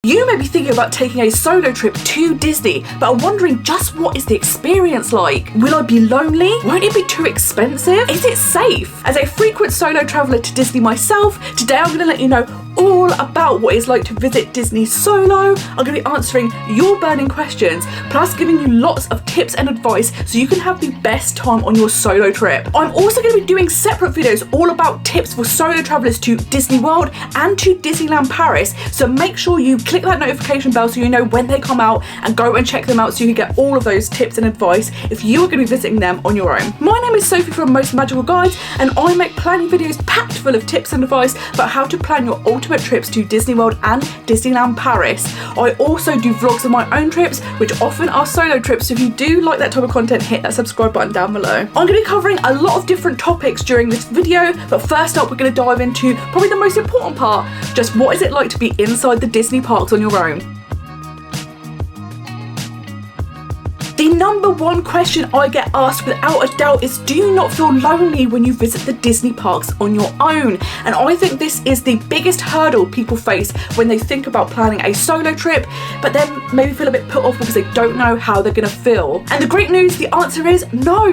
You may be thinking about taking a solo trip to Disney, but are wondering just what is the experience like? Will I be lonely? Won't it be too expensive? Is it safe? As a frequent solo traveller to Disney myself, today I'm going to let you know all about what it's like to visit Disney solo. I'm going to be answering your burning questions, plus giving you lots of tips and advice so you can have the best time on your solo trip. I'm also going to be doing separate videos all about tips for solo travellers to Disney World and to Disneyland Paris, so make sure you click that notification bell so you know when they come out and go and check them out so you can get all of those tips and advice if you are going to be visiting them on your own. My name is Sophie from Most Magical Guides, and I make planning videos packed full of tips and advice about how to plan your ultimate trips to Disney World and Disneyland Paris. I also do vlogs of my own trips, which often are solo trips, so if you do like that type of content, hit that subscribe button down below. I'm going to be covering a lot of different topics during this video, but first up we're going to dive into probably the most important part, just what is it like to be inside the Disney parks on your own. The number one question I get asked without a doubt is, do you not feel lonely when you visit the Disney parks on your own? And I think this is the biggest hurdle people face when they think about planning a solo trip, but then maybe feel a bit put off because they don't know how they're going to feel. And the great news, the answer is no.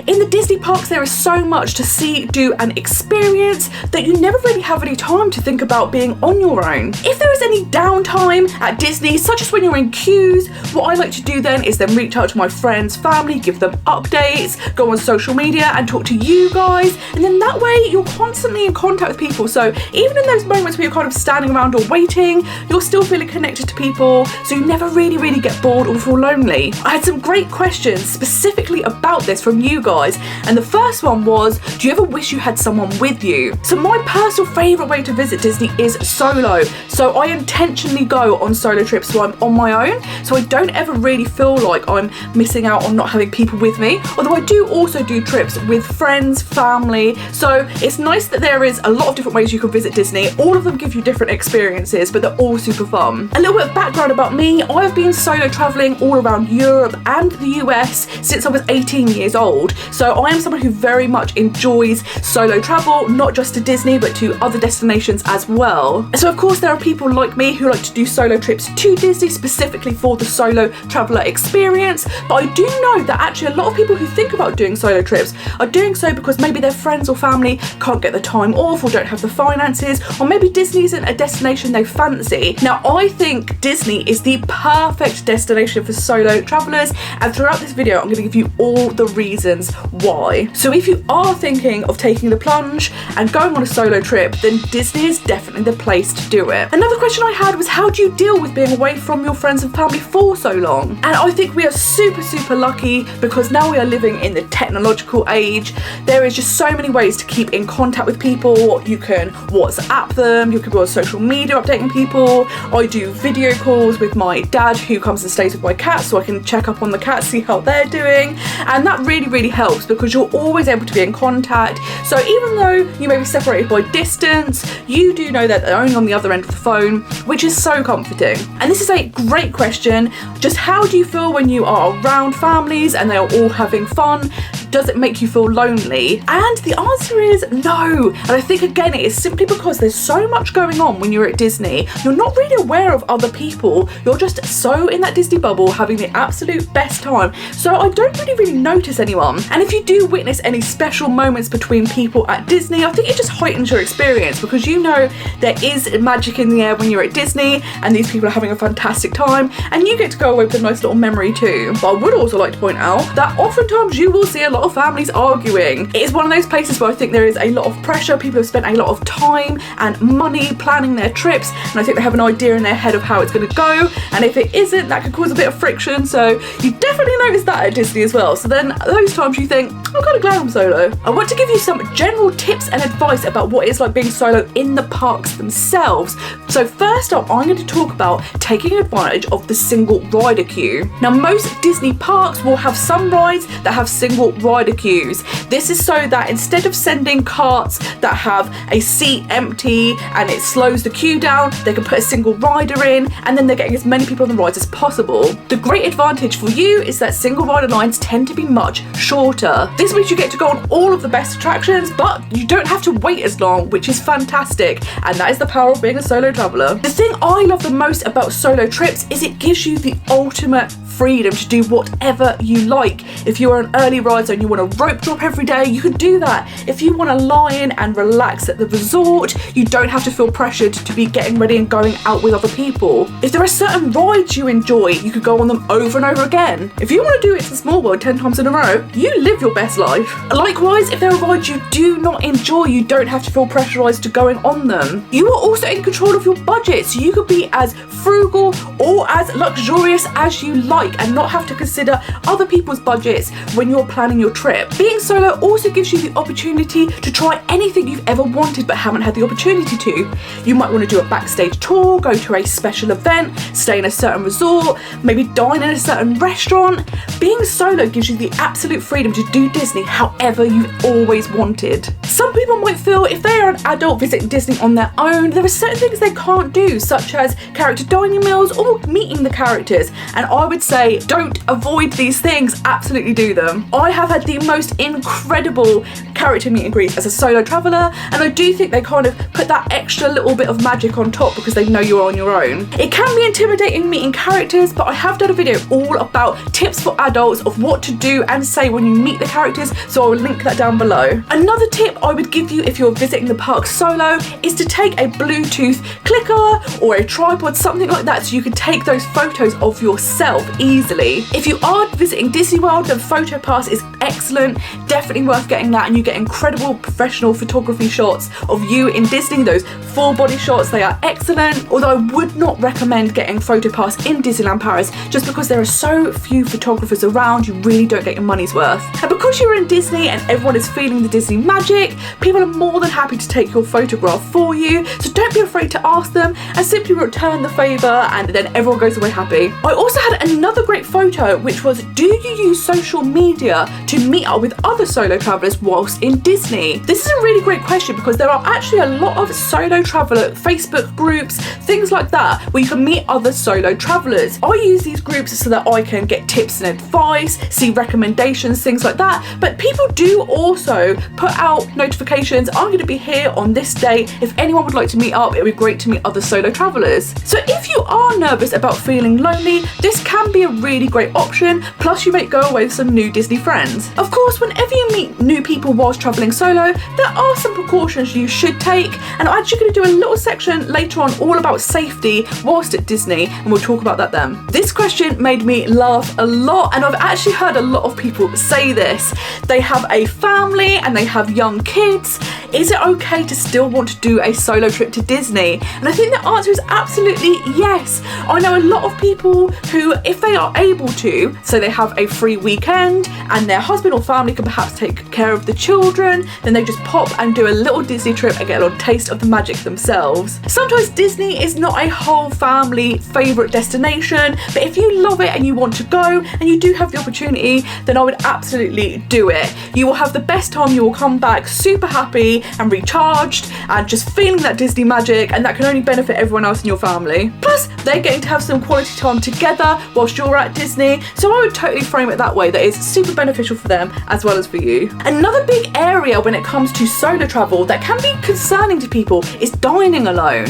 In the Disney parks there is so much to see, do and experience that you never really have any time to think about being on your own. If there is any downtime at Disney, such as when you're in queues, what I like to do then is then reach out to my friends, family, give them updates, go on social media and talk to you guys, and then that way you're constantly in contact with people. So even in those moments where you're kind of standing around or waiting, you're still feeling connected to people, so you never really get bored or feel lonely. I had some great questions specifically about this from you guys, and the first one was, do you ever wish you had someone with you? So my personal favourite way to visit Disney is solo, so I intentionally go on solo trips so I'm on my own, so I don't ever really feel like I'm missing out on not having people with me, although I do also do trips with friends, family, so it's nice that there is a lot of different ways you can visit Disney. All of them give you different experiences, but they're all super fun. A little bit of background about me, I've been solo travelling all around Europe and the US since I was 18 years old, so I am someone who very much enjoys solo travel, not just to Disney but to other destinations as well. So of course there are people like me who like to do solo trips to Disney specifically for the solo traveller experience, but I do know that actually a lot of people who think about doing solo trips are doing so because maybe their friends or family can't get the time off or don't have the finances, or maybe Disney isn't a destination they fancy. Now I think Disney is the perfect destination for solo travellers, and throughout this video I'm going to give you all the reasons why. So if you are thinking of taking the plunge and going on a solo trip, then Disney is definitely the place to do it. Another question I had was, how do you deal with being away from your friends and family for so long? And I think we are super lucky because now we are living in the technological age. There is just so many ways to keep in contact with people. You can WhatsApp them, you can go on social media updating people. I do video calls with my dad who comes and stays with my cat, so I can check up on the cat, see how they're doing, and that really helps because you're always able to be in contact. So even though you may be separated by distance, you do know that they're only on the other end of the phone, which is so comforting. And this is a great question, just how do you feel when you are around families and they are all having fun? Does it make you feel lonely? And the answer is no. And I think again it is simply because there's so much going on when you're at Disney. You're not really aware of other people. You're just so in that Disney bubble having the absolute best time. So I don't really notice anyone. And if you do witness any special moments between people at Disney, I think it just heightens your experience because you know there is magic in the air when you're at Disney and these people are having a fantastic time and you get to go away with a nice little memory too. But I would also like to point out that oftentimes you will see a lot of families arguing. It is one of those places where I think there is a lot of pressure. People have spent a lot of time and money planning their trips, and I think they have an idea in their head of how it's going to go, and if it isn't, that could cause a bit of friction. So you definitely notice that at Disney as well. So then those times you think, I'm kind of glad I'm solo. I want to give you some general tips and advice about what it's like being solo in the parks themselves. So first up, I'm going to talk about taking advantage of the single rider queue. Now most Disney parks will have some rides that have single rider queues. This is so that instead of sending carts that have a seat empty and it slows the queue down, they can put a single rider in, and then they're getting as many people on the rides as possible. The great advantage for you is that single rider lines tend to be much shorter. This means you get to go on all of the best attractions, but you don't have to wait as long, which is fantastic, and that is the power of being a solo traveller. The thing I love the most about solo trips is it gives you the ultimate freedom to do whatever you like. If you're an early riser and you want to rope drop every day, you can do that. If you want to lie in and relax at the resort, you don't have to feel pressured to be getting ready and going out with other people. If there are certain rides you enjoy, you could go on them over and over again. If you want to do It's a Small World 10 times in a row, you live your best life. Likewise, if there are rides you do not enjoy, you don't have to feel pressurized to going on them. You are also in control of your budget, so you could be as frugal or as luxurious as you like and not have to consider other people's budgets when you're planning your trip. Being solo also gives you the opportunity to try anything you've ever wanted but haven't had the opportunity to. You might want to do a backstage tour, go to a special event, stay in a certain resort, maybe dine in a certain restaurant. Being solo gives you the absolute freedom to do Disney however you've always wanted. Some people might feel if they are an adult visiting Disney on their own, there are certain things they can't do, such as character dining meals or meeting the characters, and I would say don't avoid these things, absolutely do them. I have had the most incredible character meet and greets as a solo traveller, and I do think they kind of put that extra little bit of magic on top because they know you're on your own. It can be intimidating meeting characters, but I have done a video all about tips for adults of what to do and say when you meet the characters, so I will link that down below. Another tip I would give you if you're visiting the park solo is to take a Bluetooth clicker or a tripod, something like that, so you can take those photos of yourself easily. If you are visiting Disney World, then PhotoPass is excellent, definitely worth getting that, and you get incredible professional photography shots of you in Disney. Those full body shots, they are excellent, although I would not recommend getting PhotoPass in Disneyland Paris just because there are so few photographers around, you really don't get your money's worth. And because you're in Disney and everyone is feeling the Disney magic, people are more than happy to take your photograph for you, so don't be afraid to ask them and simply return the favour, and then everyone goes away happy. I also had another great photo, which was, do you use social media to meet up with other solo travellers whilst in Disney? This is a really great question because there are actually a lot of solo traveller Facebook groups, things like that, where you can meet other solo travellers. I use these groups so that I can get tips and advice, see recommendations, things like that, but people do also put out notifications, I'm going to be here on this day, if anyone would like to meet up, it would be great to meet other solo travellers. So if you are nervous about feeling lonely, this can be a really great option, plus you might go away with some new Disney friends. Of course, whenever you meet new people whilst travelling solo, there are some precautions you should take, and I'm actually going to do a little section later on all about safety whilst at Disney, and we'll talk about that then. This question made me laugh a lot, and I've actually heard a lot of people say this. They have a family and they have young kids. Is it okay to still want to do a solo trip to Disney? And I think the answer is absolutely yes. I know a lot of people who, if they are able to, so they have a free weekend and their husband or family can perhaps take care of the children, then they just pop and do a little Disney trip and get a little taste of the magic themselves. Sometimes Disney is not a whole family favourite destination, but if you love it and you want to go and you do have the opportunity, then I would absolutely do it. You will have the best time, you will come back super happy and recharged and just feeling that Disney magic, and that can only benefit everyone else in your family. Plus, they're getting to have some quality time together whilst you're at Disney, so I would totally frame it that way, that is super beneficial for them as well as for you. Another big area when it comes to solo travel that can be concerning to people is dining alone.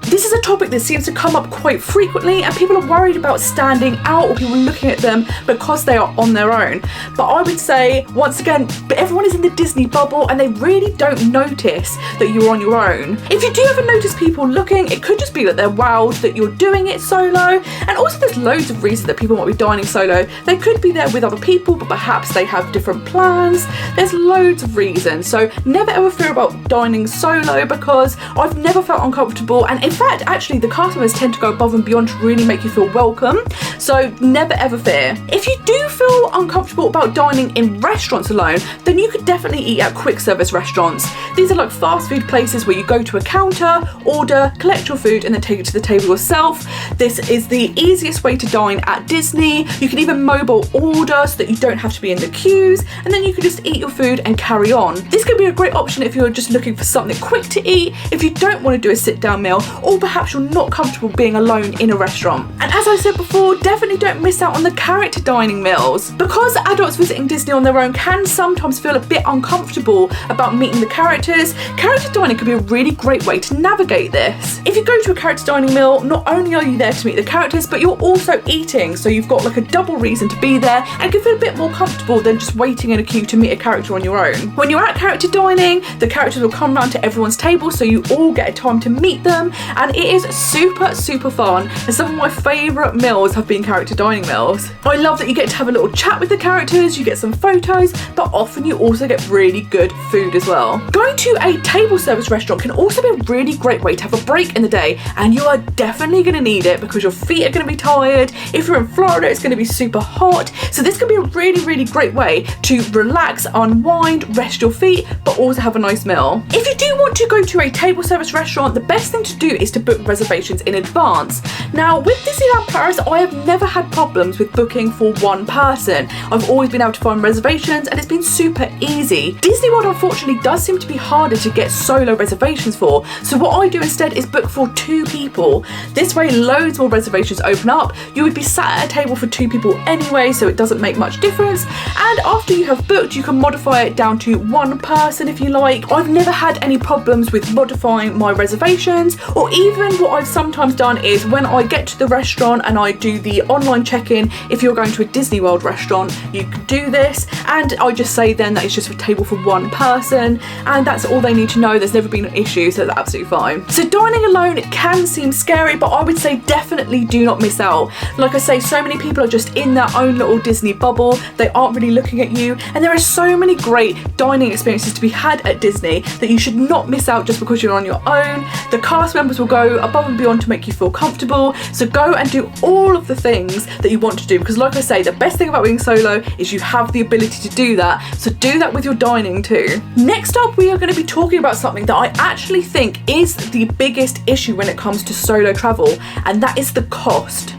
This is a topic that seems to come up quite frequently, and people are worried about standing out or people looking at them because they are on their own. But I would say, once again, everyone is in the Disney bubble and they really don't notice that you're on your own. If you do ever notice people looking, it could just be that they're wowed that you're doing it solo. And also there's loads of reasons that people might be dining solo. They could be there with other people, but perhaps they have different plans. There's loads of reasons. So never ever fear about dining solo, because I've never felt uncomfortable, and in fact fact, actually, the cast members tend to go above and beyond to really make you feel welcome, so never ever fear. If you do feel uncomfortable about dining in restaurants alone, then you could definitely eat at quick service restaurants. These are like fast food places where you go to a counter, order, collect your food, and then take it to the table yourself. This is the easiest way to dine at Disney. You can even mobile order so that you don't have to be in the queues, and then you can just eat your food and carry on. This could be a great option if you're just looking for something quick to eat, if you don't want to do a sit-down meal, or perhaps you're not comfortable being alone in a restaurant. And as I said before, definitely don't miss out on the character dining meals. Because adults visiting Disney on their own can sometimes feel a bit uncomfortable about meeting the characters, character dining could be a really great way to navigate this. If you go to a character dining meal, not only are you there to meet the characters, but you're also eating, so you've got like a double reason to be there and can feel a bit more comfortable than just waiting in a queue to meet a character on your own. When you're at character dining, the characters will come round to everyone's table, so you all get a time to meet them, and it is super fun, and some of my favourite meals have been character dining meals. I love that you get to have a little chat with the characters, you get some photos, but often you also get really good food as well. Going to a table service restaurant can also be a really great way to have a break in the day, and you are definitely going to need it because your feet are going to be tired. If you're in Florida, it's going to be super hot, so this can be a really great way to relax, unwind, rest your feet, but also have a nice meal. If you do want to go to a table service restaurant, the best thing to do is to book reservations in advance. Now, with Disneyland Paris, I have never had problems with booking for one person. I've always been able to find reservations, and it's been super easy. Disney World, unfortunately, does seem to be harder to get solo reservations for, so what I do instead is book for 2 people. This way, loads more reservations open up. You would be sat at a table for 2 people anyway, so it doesn't make much difference, and after you have booked, you can modify it down to 1 person if you like. I've never had any problems with modifying my reservations, or even what I've sometimes done is when I get to the restaurant and I do the online check-in, if you're going to a Disney World restaurant, you can do this, and I just say then that it's just a table for 1 person, and that's all they need to know. There's never been an issue, so that's absolutely fine. So dining alone can seem scary, but I would say definitely do not miss out. Like I say, so many people are just in their own little Disney bubble. They aren't really looking at you, and there are so many great dining experiences to be had at Disney that you should not miss out just because you're on your own. The cast members will go above and beyond to make you feel comfortable, so go and do all of the things that you want to do, because like I say, the best thing about being solo is you have the ability to do that, so do that with your dining too. Next up, we are going to be talking about something that I actually think is the biggest issue when it comes to solo travel, and that is the cost.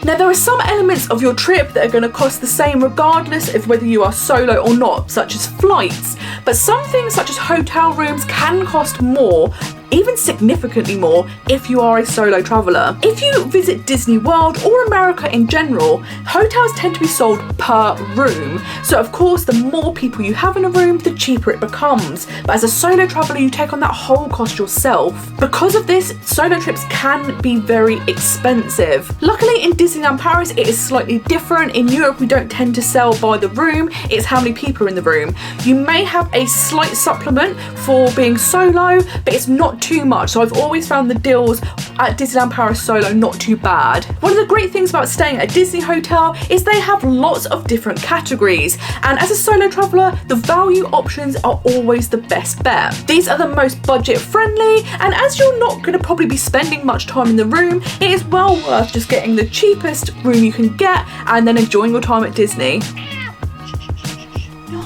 Now, there are some elements of your trip that are going to cost the same regardless of whether you are solo or not, such as flights, but some things such as hotel rooms can cost more, even significantly more, if you are a solo traveller. If you visit Disney World or America in general, hotels tend to be sold per room, so of course the more people you have in a room, the cheaper it becomes, but as a solo traveller you take on that whole cost yourself. Because of this, solo trips can be very expensive. Luckily in Disneyland Paris it is slightly different. In Europe we don't tend to sell by the room, it's how many people are in the room. You may have a slight supplement for being solo, but it's not too much, so I've always found the deals at Disneyland Paris solo not too bad. One of the great things about staying at a Disney hotel is they have lots of different categories, and as a solo traveller the value options are always the best bet. These are the most budget friendly, and as you're not going to probably be spending much time in the room, it is well worth just getting the cheapest room you can get and then enjoying your time at Disney.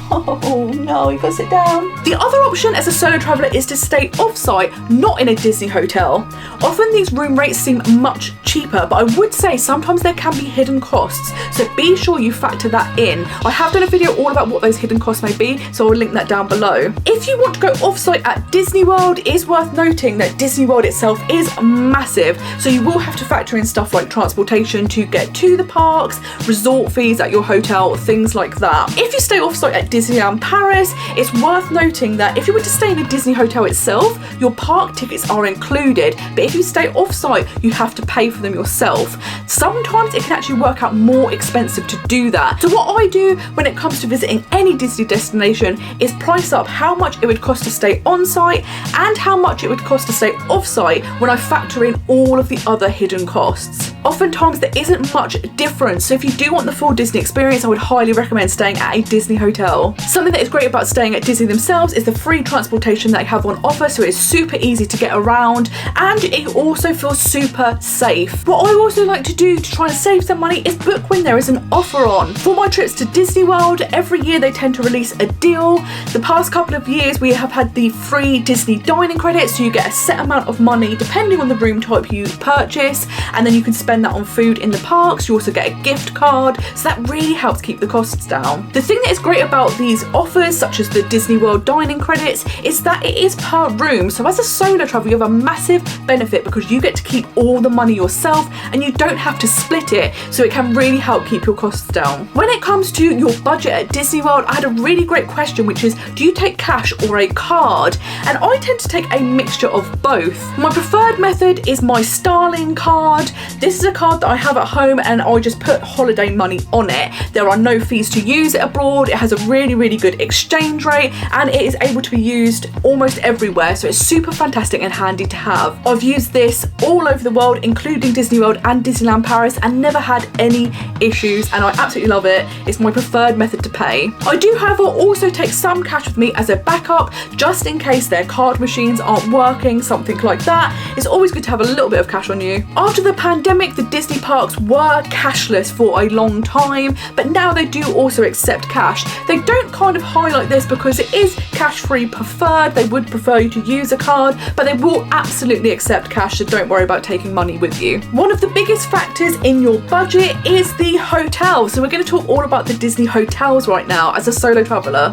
Oh no, you gotta sit down. The other option as a solo traveller is to stay off-site, not in a Disney hotel. Often these room rates seem much cheaper, but I would say sometimes there can be hidden costs, so be sure you factor that in. I have done a video all about what those hidden costs may be, so I'll link that down below. If you want to go off-site at Disney World, it is worth noting that Disney World itself is massive, so you will have to factor in stuff like transportation to get to the parks, resort fees at your hotel, things like that. If you stay off-site at Disneyland Paris, it's worth noting that if you were to stay in the Disney hotel itself, your park tickets are included, but if you stay off-site, you have to pay for them them yourself. Sometimes it can actually work out more expensive to do that. So what I do when it comes to visiting any Disney destination is price up how much it would cost to stay on site and how much it would cost to stay off site when I factor in all of the other hidden costs. Oftentimes there isn't much difference, so if you do want the full Disney experience, I would highly recommend staying at a Disney hotel. Something that is great about staying at Disney themselves is the free transportation that they have on offer, so it's super easy to get around and it also feels super safe. What I also like to do to try and save some money is book when there is an offer on. For my trips to Disney World, every year they tend to release a deal. The past couple of years we have had the free Disney dining credits, so you get a set amount of money depending on the room type you purchase, and then you can spend that on food in the parks. You also get a gift card, so that really helps keep the costs down. The thing that is great about these offers, such as the Disney World dining credits, is that it is per room. So as a solo traveler, you have a massive benefit because you get to keep all the money yourself and you don't have to split it, so it can really help keep your costs down. When it comes to your budget at Disney World, I had a really great question, which is, do you take cash or a card? And I tend to take a mixture of both. My preferred method is my Starling card. This is a card that I have at home and I just put holiday money on it. There are no fees to use it abroad. It has a really good exchange rate and it is able to be used almost everywhere, so it's super fantastic and handy to have. I've used this all over the world, including Disney World and Disneyland Paris, and never had any issues, and I absolutely love it. It's my preferred method to pay. I do, however, also take some cash with me as a backup, just in case their card machines aren't working, something like that. It's always good to have a little bit of cash on you. After the pandemic, the Disney parks were cashless for a long time, but now they do also accept cash. They don't kind of highlight this because it is cash-free preferred. They would prefer you to use a card, but they will absolutely accept cash, so don't worry about taking money with you. One of the biggest factors in your budget is the hotel. So we're going to talk all about the Disney hotels right now as a solo traveler.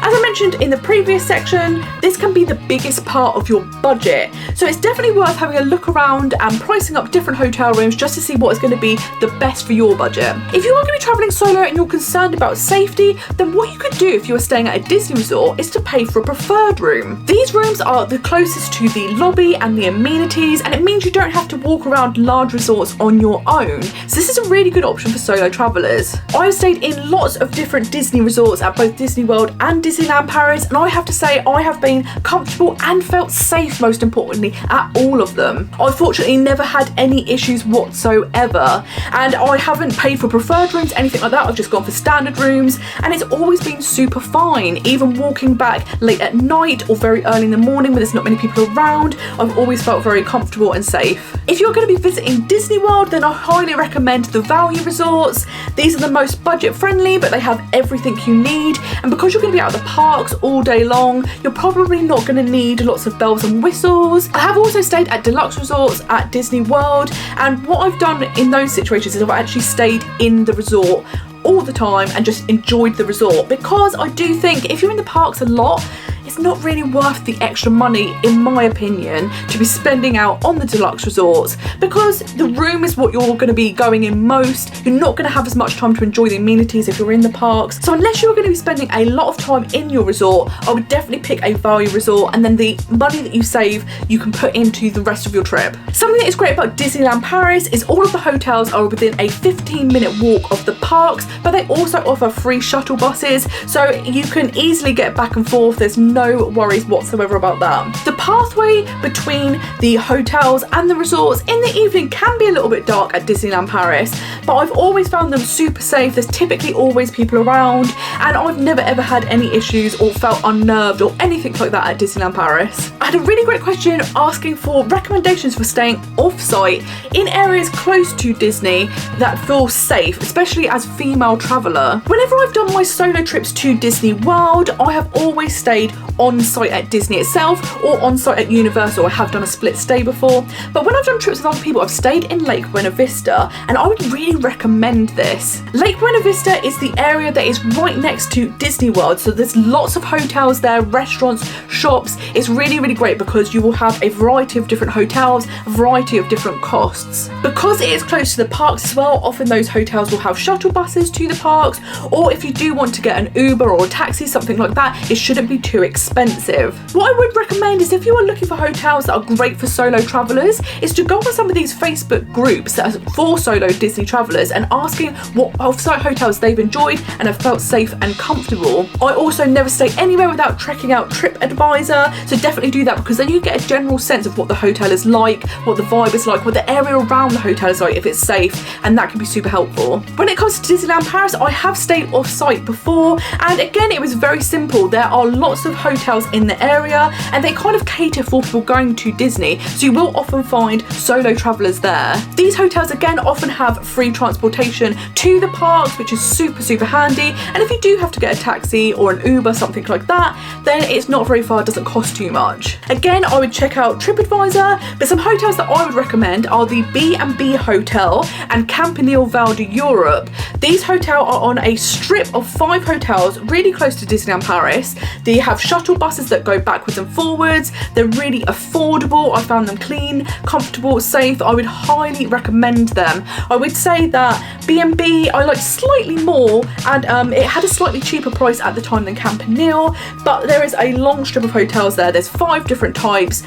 As I mentioned in the previous section, this can be the biggest part of your budget. So it's definitely worth having a look around and pricing up different hotel rooms just to see what is going to be the best for your budget. If you are going to be traveling solo and you're concerned about safety, then what you could do if you are staying at a Disney resort is to pay for a preferred room. These rooms are the closest to the lobby and the amenities, and it means you don't have to walk around large resorts on your own. So this is a really good option for solo travelers. I've stayed in lots of different Disney resorts at both Disney World and Disneyland Paris, and I have to say I have been comfortable and felt safe, most importantly, at all of them. I've fortunately never had any issues whatsoever, and I haven't paid for preferred rooms, anything like that. I've just gone for standard rooms, and it's always been super fine. Even walking back late at night or very early in the morning when there's not many people around, I've always felt very comfortable and safe. If you're going to be visiting Disney World, then I highly recommend the value resorts. These are the most budget friendly, but they have everything you need, and because you're going to be out of the parks all day long, you're probably not going to need lots of bells and whistles. I have also stayed at deluxe resorts at Disney World, and what I've done in those situations is I've actually stayed in the resort all the time and just enjoyed the resort, because I do think if you're in the parks a lot, it's not really worth the extra money, in my opinion, to be spending out on the deluxe resorts, because the room is what you're going to be going in most. You're not going to have as much time to enjoy the amenities if you're in the parks. So unless you're going to be spending a lot of time in your resort, I would definitely pick a value resort, and then the money that you save you can put into the rest of your trip. Something that is great about Disneyland Paris is all of the hotels are within a 15-minute walk of the parks, but they also offer free shuttle buses, so you can easily get back and forth. There's no worries whatsoever about that. The pathway between the hotels and the resorts in the evening can be a little bit dark at Disneyland Paris, but I've always found them super safe. There's typically always people around, and I've never ever had any issues or felt unnerved or anything like that at Disneyland Paris. I had a really great question asking for recommendations for staying off-site in areas close to Disney that feel safe, especially as a female traveller. Whenever I've done my solo trips to Disney World, I have always stayed on site at Disney itself or on site at Universal. I have done a split stay before, but when I've done trips with other people, I've stayed in Lake Buena Vista, and I would really recommend this. Lake Buena Vista is the area that is right next to Disney World, so there's lots of hotels there, restaurants, shops. It's really great because you will have a variety of different hotels, a variety of different costs. Because it is close to the parks as well, often those hotels will have shuttle buses to the parks, or if you do want to get an Uber or a taxi, something like that, it shouldn't be too expensive. expensive. What I would recommend is if you are looking for hotels that are great for solo travellers, is to go on some of these Facebook groups that are for solo Disney travellers and asking what off-site hotels they've enjoyed and have felt safe and comfortable. I also never stay anywhere without checking out TripAdvisor, so definitely do that, because then you get a general sense of what the hotel is like, what the vibe is like, what the area around the hotel is like, if it's safe, and that can be super helpful. When it comes to Disneyland Paris, I have stayed off-site before, and again it was very simple. There are lots of hotels in the area and they kind of cater for people going to Disney, so you will often find solo travellers there. These hotels again often have free transportation to the parks, which is super handy, and if you do have to get a taxi or an Uber, something like that, then it's not very far, it doesn't cost too much. Again, I would check out TripAdvisor, but some hotels that I would recommend are the B&B Hotel and Campanile Val d'Europe. These hotels are on a strip of 5 hotels really close to Disneyland Paris. They have shuttle buses that go backwards and forwards. They're really affordable. I found them clean, comfortable, safe. I would highly recommend them. I would say that B&B I liked slightly more, and it had a slightly cheaper price at the time than Campanile, but there is a long strip of hotels there. There's 5 different types,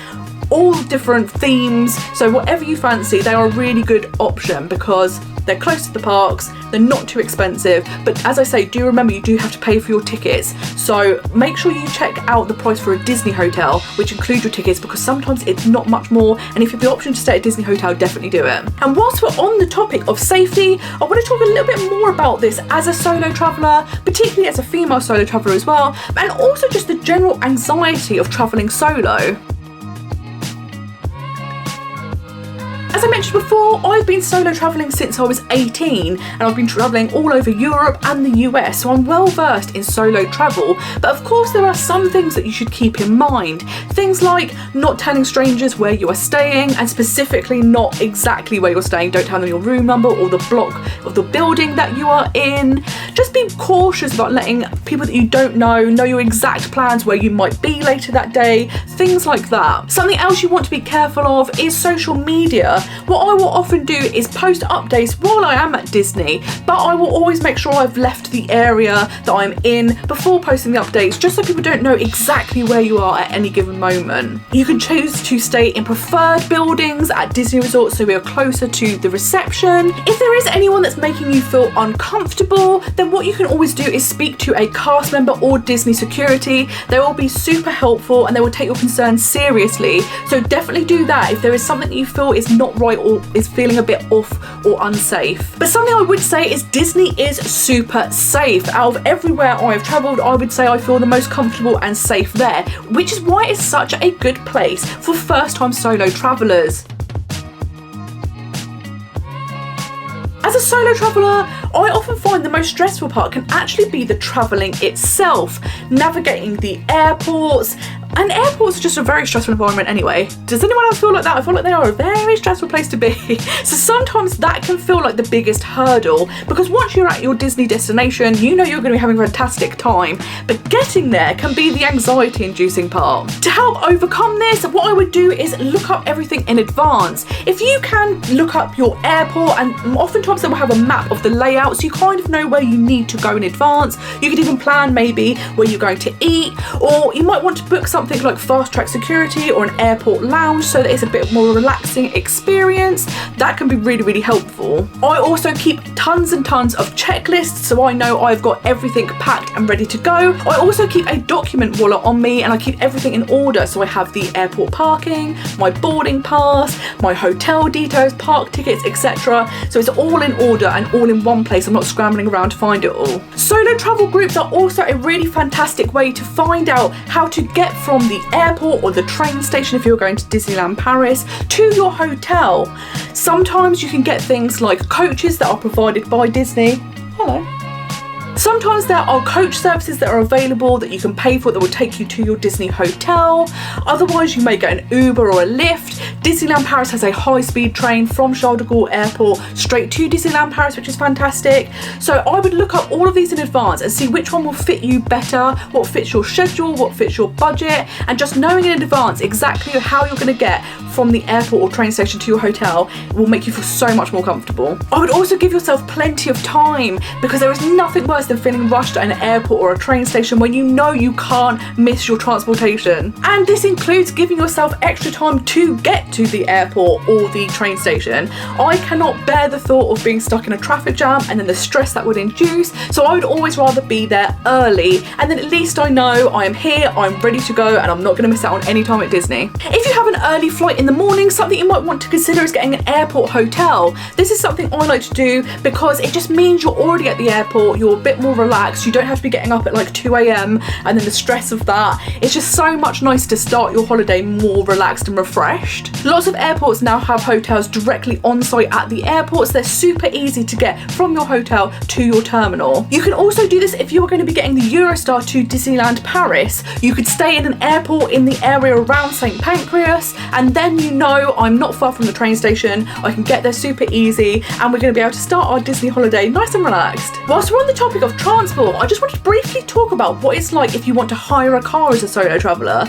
all different themes, so whatever you fancy, they are a really good option because they're close to the parks, they're not too expensive, but as I say, do remember you do have to pay for your tickets, so make sure you check out the price for a Disney hotel, which includes your tickets, because sometimes it's not much more, and if you have the option to stay at a Disney hotel, definitely do it. And whilst we're on the topic of safety, I want to talk a little bit more about this as a solo traveller, particularly as a female solo traveller as well, and also just the general anxiety of travelling solo. As I mentioned before, I've been solo travelling since I was 18, and I've been travelling all over Europe and the US, so I'm well versed in solo travel, but of course there are some things that you should keep in mind. Things like not telling strangers where you are staying, and specifically not exactly where you're staying. Don't tell them your room number or the block of the building that you are in. Just be cautious about letting people that you don't know your exact plans, where you might be later that day, things like that. Something else you want to be careful of is social media. What I will often do is post updates while I am at Disney, but I will always make sure I've left the area that I'm in before posting the updates, just so people don't know exactly where you are at any given moment. You can choose to stay in preferred buildings at Disney resorts, so we are closer to the reception. If there is anyone that's making you feel uncomfortable, then what you can always do is speak to a cast member or Disney security. They will be super helpful and they will take your concerns seriously, so definitely do that if there is something that you feel is not right or is feeling a bit off or unsafe. But something I would say is Disney is super safe. Out of everywhere I've travelled, I would say I feel the most comfortable and safe there, which is why it's such a good place for first-time solo travellers. As a solo traveller, I often find the most stressful part can actually be the travelling itself, navigating the airports. And airports are just a very stressful environment anyway. Does anyone else feel like that? I feel like they are a very stressful place to be. So sometimes that can feel like the biggest hurdle, because once you're at your Disney destination, you know you're going to be having a fantastic time, but getting there can be the anxiety inducing part. To help overcome this, what I would do is look up everything in advance. If you can look up your airport, and oftentimes they will have a map of the layout, so you kind of know where you need to go in advance. You could even plan maybe where you're going to eat, or you might want to book something like fast track security or an airport lounge so that it's a bit more relaxing experience. That can be really helpful. I also keep tons and tons of checklists, so I know I've got everything packed and ready to go. I also keep a document wallet on me, and I keep everything in order, so I have the airport parking, my boarding pass, my hotel details, park tickets, etc. So it's all in order and all in one place. I'm not scrambling around to find it all. Solo travel groups are also a really fantastic way to find out how to get from the airport or the train station, if you're going to Disneyland Paris, to your hotel. Sometimes you can get things like coaches that are provided by Disney. Hello. Sometimes there are coach services that are available that you can pay for that will take you to your Disney hotel. Otherwise, you may get an Uber or a Lyft. Disneyland Paris has a high-speed train from Charles de Gaulle Airport straight to Disneyland Paris, which is fantastic. So I would look up all of these in advance and see which one will fit you better, what fits your schedule, what fits your budget, and just knowing in advance exactly how you're going to get from the airport or train station to your hotel will make you feel so much more comfortable. I would also give yourself plenty of time, because there is nothing worse than feeling rushed at an airport or a train station when you know you can't miss your transportation. And this includes giving yourself extra time to get to the airport or the train station. I cannot bear the thought of being stuck in a traffic jam and then the stress that would induce, so I would always rather be there early, and then at least I know I am here, I'm ready to go, and I'm not going to miss out on any time at Disney. If you have an early flight in the morning, something you might want to consider is getting an airport hotel. This is something I like to do because it just means you're already at the airport, you're a bit more relaxed, you don't have to be getting up at like 2 a.m. and then the stress of that. It's just so much nice to start your holiday more relaxed and refreshed. Lots of airports now have hotels directly on site at the airports. They're super easy to get from your hotel to your terminal. You can also do this if you are going to be getting the Eurostar to Disneyland Paris. You could stay in an airport in the area around St. Pancras, and then you know I'm not far from the train station, I can get there super easy, and we're going to be able to start our Disney holiday nice and relaxed. Whilst we're on the topic of transport, I just want to briefly talk about what it's like if you want to hire a car as a solo traveller.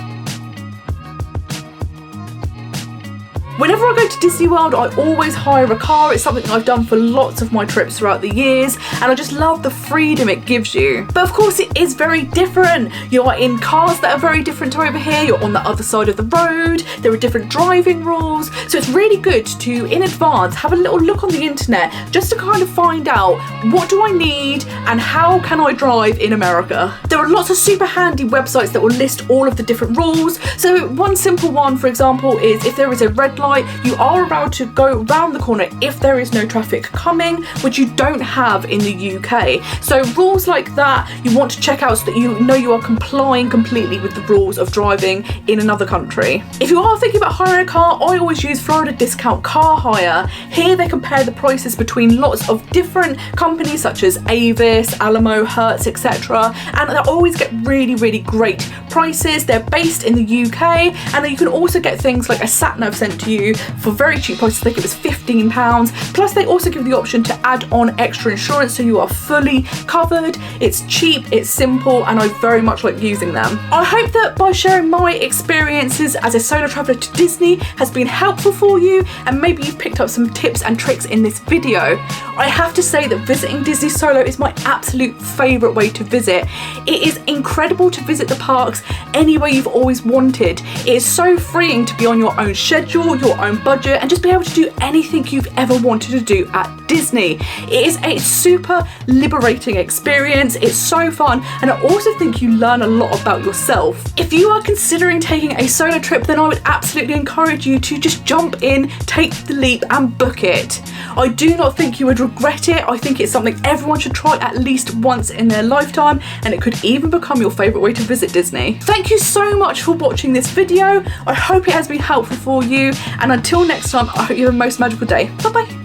Whenever I go to Disney World, I always hire a car. It's something I've done for lots of my trips throughout the years, and I just love the freedom it gives you. But of course it is very different. You are in cars that are very different to over here. You're on the other side of the road. There are different driving rules. So it's really good to, in advance, have a little look on the internet just to kind of find out what do I need and how can I drive in America. There are lots of super handy websites that will list all of the different rules. So one simple one, for example, is if there is a red light, you are allowed to go round the corner if there is no traffic coming, which you don't have in the UK. So rules like that you want to check out so that you know you are complying completely with the rules of driving in another country. If you are thinking about hiring a car, I always use Florida Discount Car Hire. Here they compare the prices between lots of different companies such as Avis, Alamo, Hertz, etc. And they always get really, really great prices. They're based in the UK, and then you can also get things like a sat-nav sent to you for very cheap prices. I think it was £15. Plus they also give the option to add on extra insurance so you are fully covered. It's cheap, it's simple, and I very much like using them. I hope that by sharing my experiences as a solo traveller to Disney has been helpful for you, and maybe you've picked up some tips and tricks in this video. I have to say that visiting Disney solo is my absolute favourite way to visit. It is incredible to visit the parks anywhere you've always wanted. It is so freeing to be on your own schedule, your own budget, and just be able to do anything you've ever wanted to do at Disney. It is a super liberating experience. It's so fun, and I also think you learn a lot about yourself. If you are considering taking a solo trip, then I would absolutely encourage you to just jump in, take the leap and book it. I do not think you would regret it. I think it's something everyone should try at least once in their lifetime, and it could even become your favourite way to visit Disney. Thank you so much for watching this video. I hope it has been helpful for you, and until next time, I hope you have a most magical day. Bye bye.